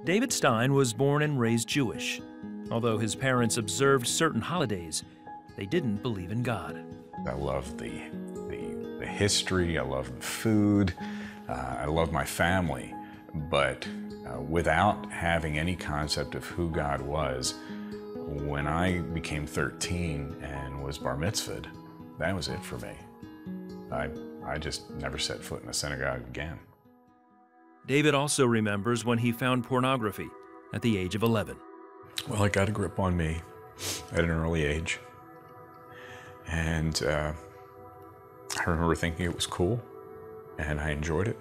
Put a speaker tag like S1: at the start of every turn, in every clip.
S1: David Stein was born and raised Jewish. Although his parents observed certain holidays, they didn't believe in God.
S2: I love the history, I love the food, I love my family, but without having any concept of who God was, when I became 13 and was bar mitzvahed, that was it for me. I just never set foot in a synagogue again.
S1: David also remembers when he found pornography at the age of 11.
S2: Well, it got a grip on me at an early age. And I remember thinking it was cool, and I enjoyed it.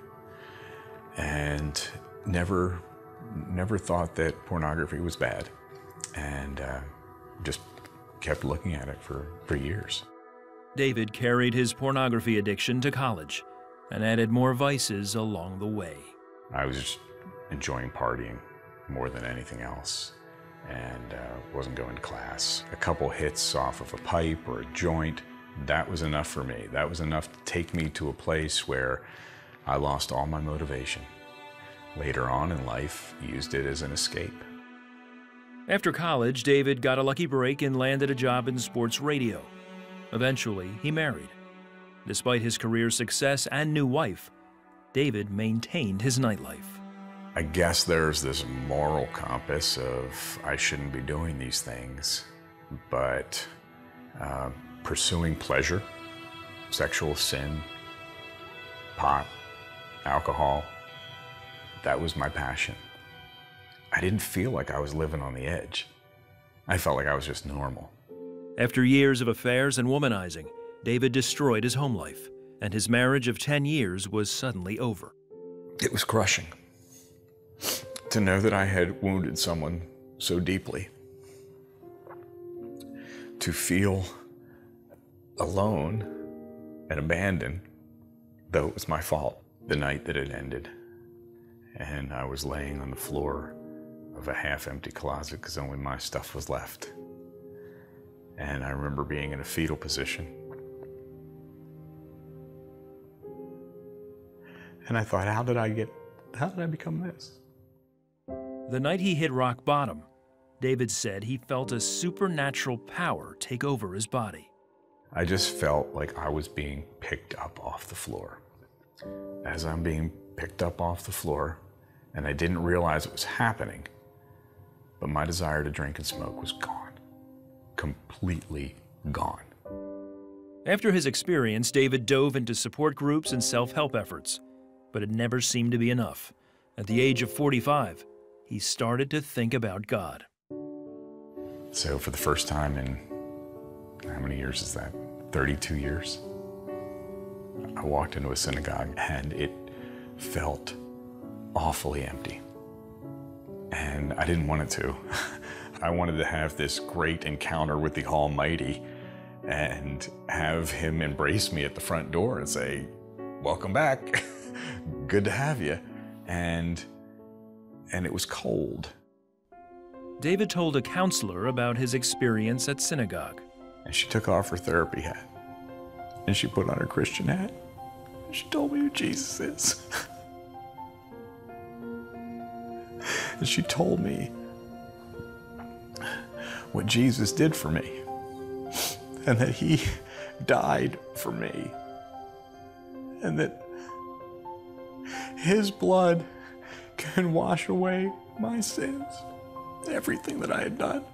S2: And never thought that pornography was bad. And just kept looking at it for years.
S1: David carried his pornography addiction to college and added more vices along the way.
S2: I was just enjoying partying more than anything else, and wasn't going to class. A couple hits off of a pipe or a joint, that was enough for me. That was enough to take me to a place where I lost all my motivation. Later on in life, used it as an escape.
S1: After college, David got a lucky break and landed a job in sports radio. Eventually, he married. Despite his career success and new wife, David maintained his nightlife.
S2: I guess there's this moral compass of I shouldn't be doing these things, but pursuing pleasure, sexual sin, pot, alcohol, that was my passion. I didn't feel like I was living on the edge. I felt like I was just normal.
S1: After years of affairs and womanizing, David destroyed his home life, and his marriage of 10 years was suddenly over.
S2: It was crushing to know that I had wounded someone so deeply. To feel alone and abandoned, though it was my fault, the night that it ended. And I was laying on the floor of a half-empty closet because only my stuff was left. And I remember being in a fetal position. And I thought, how did I become this?
S1: The night he hit rock bottom, David said he felt a supernatural power take over his body.
S2: I just felt like I was being picked up off the floor. As I'm being picked up off the floor, and I didn't realize it was happening, but my desire to drink and smoke was gone. Completely gone.
S1: After his experience, David dove into support groups and self-help efforts, but it never seemed to be enough. At the age of 45, he started to think about God.
S2: So for the first time in, how many years is that? 32 years? I walked into a synagogue and it felt awfully empty. And I didn't want it to. I wanted to have this great encounter with the Almighty and have him embrace me at the front door and say, welcome back, good to have you. And it was cold.
S1: David told a counselor about his experience at synagogue.
S2: And she took off her therapy hat and she put on her Christian hat. And she told me who Jesus is. And she told me what Jesus did for me, and that he died for me, and that his blood can wash away my sins, everything that I had done.